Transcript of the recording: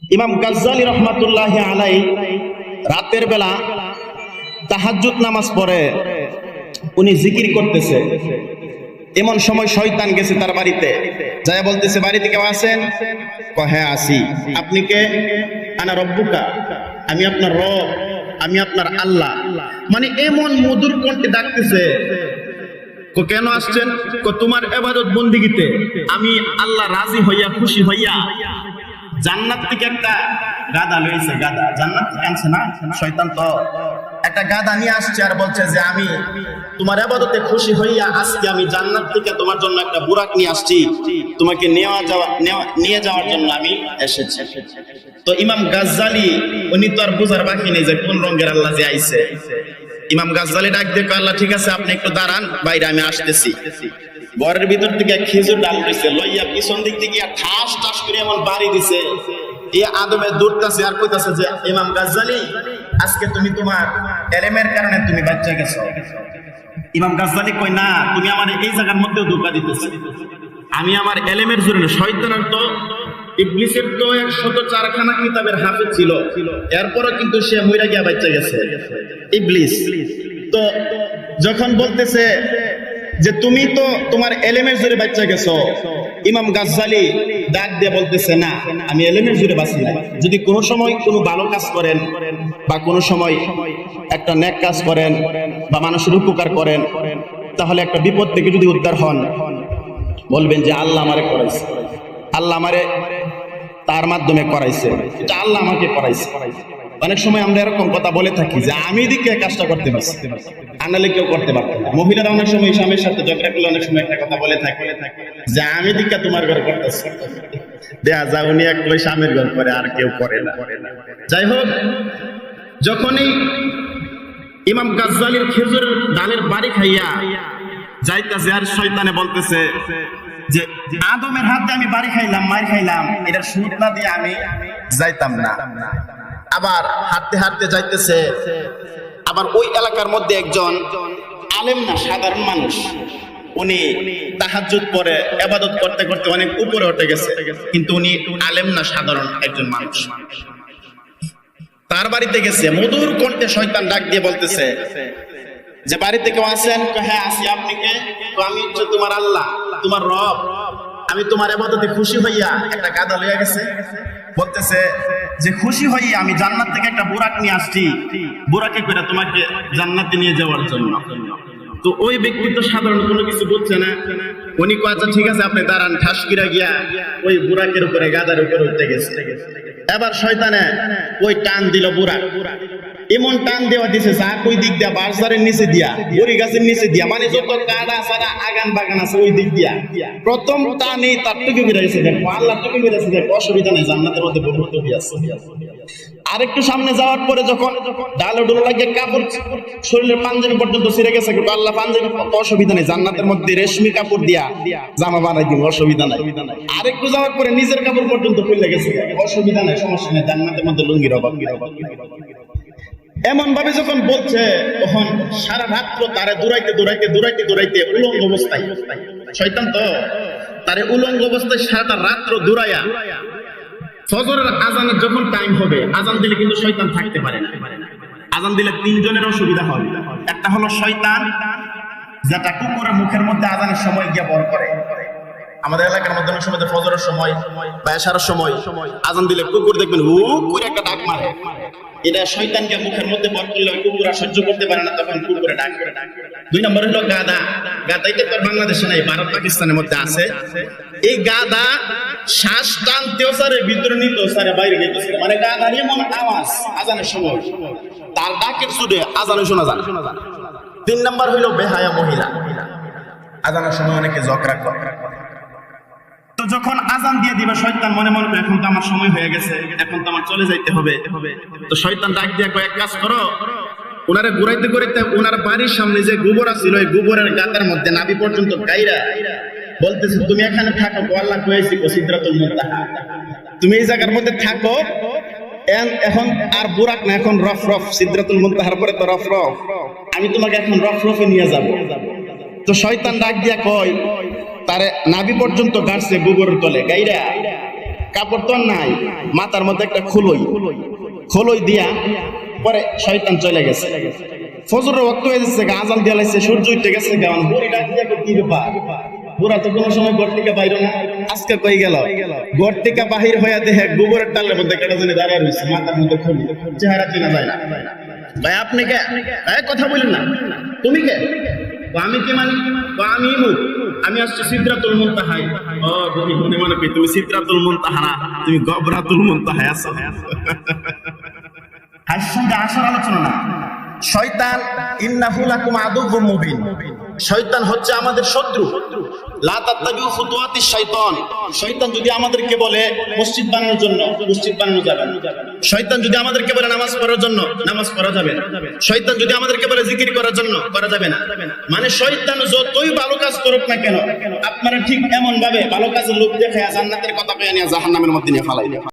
ইমাম গাজ্জালী রহমাতুল্লাহি আলাইহি রাতের বেলা তাহাজ্জুদ নামাজ পড়ে উনি জিকির করতেছে। এমন সময় শয়তান গেছে তার বাড়িতে, যায় বলতেছে, বাড়িতে কেউ আছেন? হ্যাঁ আসি। আপনি কে? আনা রব্বুকা, আমি আপনার রব, আমি আপনার আল্লাহ। মানে এমন মধুর কণ্ঠে ডাকতেছে। কেন আসছেন? তোমার ইবাদত বন্দেগীতে আমি আল্লাহ রাজি হইয়া খুশি হইয়া জান্নাত থেকে একটা গাধা লইছে। গাধা জান্নাত থেকে আনছে না শয়তান, তো একটা গাধা নিয়ে আসছে আর বলছে যে আমি তোমার ইবাদতে খুশি হইয়া আজকে আমি জান্নাত থেকে তোমার জন্য একটা বুরাক নিয়ে আসছি, তোমাকে নিয়ে যাওয়ার জন্য আমি এসেছি। তো ইমাম গাজ্জালী উনি তো আর বুঝার বাকি নেই যে কোন রঙের আল্লাহ যে আইছে। ইমাম গাজ্জালী ডাক দিয়ে কয়, আল্লাহ ঠিক আছে, আপনি একটু দাঁড়ান, বাইরে আমি আসতেছি। ঘরের ভিতর থেকে খেজুর ডাল রয়েছে, লইয়া পিছন দিক থেকে ঠাস ঠাস করে এমন বাড়ি দিছে। এই আদমে দৌড়তাছে আর কইতাছে যে ইমাম গাজ্জালী, আজকে তুমি তোমার এলেমের কারণে তুমি বাচ্চা গেছো। ইমাম গাজ্জালী কই, না, তুমি আমার এই জায়গার মধ্যেও ধোঁকা দিতেছো। আমি আমার এলেমের জন্য, শয়তানের তো ইবলিসের তো 104খানা কিতাবের হাফেজ ছিল, এরপরও কিন্তু সে মইরা গিয়া বাচ্চা গেছে ইবলিস। তো যখন বলতেছে যে তুমি তো তোমার এলেমের জোরে বাচ্চা গেছো, ইমাম গাজ্জালী ডাক দিয়ে বলতেছে, না, আমি এলেমের জোরে বাঁচি না। যদি কোনো সময় কোনো ভালো কাজ করেন বা কোনো সময় একটা নেক কাজ করেন বা মানুষের উপকার করেন, তাহলে একটা বিপদ থেকে যদি উদ্ধার হন, বলবেন যে আল্লাহ আমারে করাইছে, আল্লাহ আমারে তার মাধ্যমে করাইছে, এটা আল্লাহ আমাকে করাইছে। অনেক সময় আমরা এরকম কথা বলে থাকি যে আমি দিকে কাজটা করতে পারছি, আনালে কেউ করতে পারতো না। মহিলারা অনেক সময় স্বামীর সাথে ঝগড়া করলে অনেক সময় একটা কথা বলে থাকে যে আমি দিকে তোমার ঘর করতেছি, দেখা যায় উনি এক স্বামীর ঘর করে আর কেউ করে না। যাই হোক, যখনই ইমাম গাজ্জালীর খেজুর ডালের বাড়ি খাইয়া যাইতেছে আর শয়তানে বলতেছে যে আদমের হাতে আমি বাড়ি খাইলাম, মার খাইলাম, এটার সুদ না দিয়ে আমি যাইতাম না। আবার হাঁটতে হাঁটতে যাইতেছে, আবার ওই এলাকার মধ্যে একজন আলেম না, সাধারণ মানুষ, উনি তাহাজ্জুদ পড়ে ইবাদত করতে করতে অনেক উপরে উঠে গেছে, কিন্তু উনি আলেম না, সাধারণ একজন মানুষ। তার বাড়িতে গেছে, মধুর কণ্ঠে শয়তান ডাক দিয়ে বলতেছে যে বাড়িতে কেউ আছেন? হ্যাঁ আসি। আপনি কে? আমি হচ্ছে তোমার আল্লাহ, তোমার রব, আমি তোমার ইবাদতে খুশি হইয়া একটা গাধা লইয়া গেছে। বলতেছে যে খুশি হইয়া আমি জান্নাত থেকে একটা বুরাক নিয়ে আসছি, বুরাকে করে তোমাকে জান্নাতে নিয়ে যাওয়ার জন্য। তো ওই ব্যক্তি তো সাধারণ কোনো কিছু বুঝছে না, উনি কয় আচ্ছা ঠিক আছে আপনি দাঁড়ান, ঠাস কিরা গিয়া ওই বুরাকের উপরে গাধার উপরে উঠতে গেছে। এবার শয়তানে ওই টান দিল বুরাক, এমন টান দেওয়া দিছে যা ওই দিক দিয়া বাজারের নিচে দিয়া, বড়ি গাছের নিচে দিয়া, মানে যত কাদা সাদা আগান বাগান আছে ওই দিক দিয়া প্রথম টানে তার টুকু বেরিয়েছে। দেখো আল্লাহ টুকু বেরিয়েছে, দেখো অসুবিধা নেই, জান্নাতের মধ্যে বহুত আছে। আরেকটু সামনে যাওয়ার পরে যখন ডালো ডোলো লাগিয়ে কাপড় শরীরের পাঞ্জাবি পর্যন্ত ছিঁড়ে গেছে, কিন্তু আল্লাহ পাঞ্জাবি অসুবিধা নেই, জান্নাতের মধ্যে রেশমি কাপড় দিয়া জামা বানাই দিব, অসুবিধা নাই। আরেকটু যাওয়ার পরে নিজের কাপড় পর্যন্ত খুলে গেছে, অসুবিধা নাই, সমস্যা নেই, জান্নাতের মধ্যে লুঙ্গির অভাব। এমন ভাবে যখন বলছে, তখন সারা রাত্র তারে দৌড়াইতে দৌড়াইতে দৌড়াইতে দৌড়াইতে উলঙ্গ অবস্থায়, শয়তান তো তারে উলঙ্গ অবস্থায় সারাটা রাত্র দৌড়াইয়া ফজরের আজানের যখন টাইম হবে, আজান দিলে কিন্তু শয়তান থাকতে পারে না। আজান দিলে তিনজনের অসুবিধা হবে। একটা হলো শয়তান যেটা কুকুরের মুখের মধ্যে আজানের সময় গিয়ে বর করে। আমাদের এলাকার মধ্যে অনেক সময় ফজরের সময় বা এশারের সময় আজান দিলে কুকুর দেখবেন হু করে একটা ডাক মারে। এটা শয়তানকে মুখের মধ্যে বর করলে কুকুর আর সহ্য করতে পারে না, তখন কুকুরে ডাক করে। 2 নম্বর হলো গাধা। গাধা এটা তো বাংলাদেশে নাই, ভারত পাকিস্তানের মধ্যে আছে। এই গাধা শ্বাস টানতেও সারে, ভিতরে নিতেও সারে, বাইরে নিতেও সারে, মানে গাধার এমন আওয়াজ আজানের সময়, তার ডাকের সুরে আজানে শোনা যায়। 3 নম্বর হইলো বেহায়া মহিলা। আজানের সময় অনেকে ঝগড়া করে। তো যখন আজান দিয়ে দিবে, শয়তান মনে মনে এখন তো আমার সময় হয়ে গেছে, এখন তো আমার চলে যাইতে হবে। তো শয়তান ডাক দিয়ে কয়েক কাজ করো, ওনারে ঘুরাইতে ঘুরাইতে ওনার বাড়ির সামনে যে গোবর ছিল, ওই গোবরের গাতার মধ্যে নাভি পর্যন্ত গাইরা বলতেছে তুমি এখানে থাকো, আল্লাহ কইছি সিদরাতুল মুনতাহা, তুমি এই জায়গার মধ্যে থাকো। এখন আর বুরাক না, এখন রফ রফ, সিদরাতুল মুনতাহার পরে তো রফ রফ, আমি তোমাকে এখন রফ রফে নিয়ে যাব। তো শয়তান ডাক দিয়া কয়, তারে নাভি পর্যন্ত গাড়ছে গোবরের তলে গাইরা, কাপড় তো আর নাই, মাথার মধ্যে একটা খোলই দিয়া পরে শয়তান চলে গেছে। ফজরের ওয়াক্ত হয়ে যাচ্ছে, আজান দিয়া লাইছে, সূর্য উঠে গেছে, গান বুড়ি ডাক দিয়া কি ব্যাপার, বুড়া তো কোনো সময় ঘর থেকে বাইরে না, আজকে কই গেল? ঘর থেকে বাহির হইয়া দেখে গোবরের টালের মধ্যে কেটে জানি দাঁড়ায় রয়েছে, মাথার মধ্যে খুলি, চেহারা চিনা যায় না। ভাই আপনি কে? কথা বলেন না, তুমি কে? আমি কে মানে? আমি আমি আসছি সিদরাতুল মুনতাহায়। ও মনে মনে কই তুমি সিদরাতুল মুনতাহা না, তুমি গবরাতুল মুনতাহায় আছো। সঙ্গে আসার আলোচনা না। শয়তান ইন্নাহু লাকুম আদুউম মুবিন, শয়তান হচ্ছে আমাদের শত্রু। লা তাত্তাবিউ খুতুওয়াতিশ শাইতান, শয়তান যদি আমাদেরকে বলে মসজিদ বানানোর জন্য, মসজিদ বানানো যাবে না। শয়তান যদি আমাদেরকে বলে নামাজ পড়ার জন্য, নামাজ পড়া যাবে না। শয়তান যদি আমাদেরকে বলে জিকির করার জন্য, করা যাবে না। মানে শয়তান যতই ভালো কাজ করুক না কেন, আপনারা ঠিক এমন ভাবে ভালো কাজের লোক দেখে জান্নাতের কথা কইয়া নিয়ে জাহান্নামের মধ্যে নিয়ে ফালাই দেয়।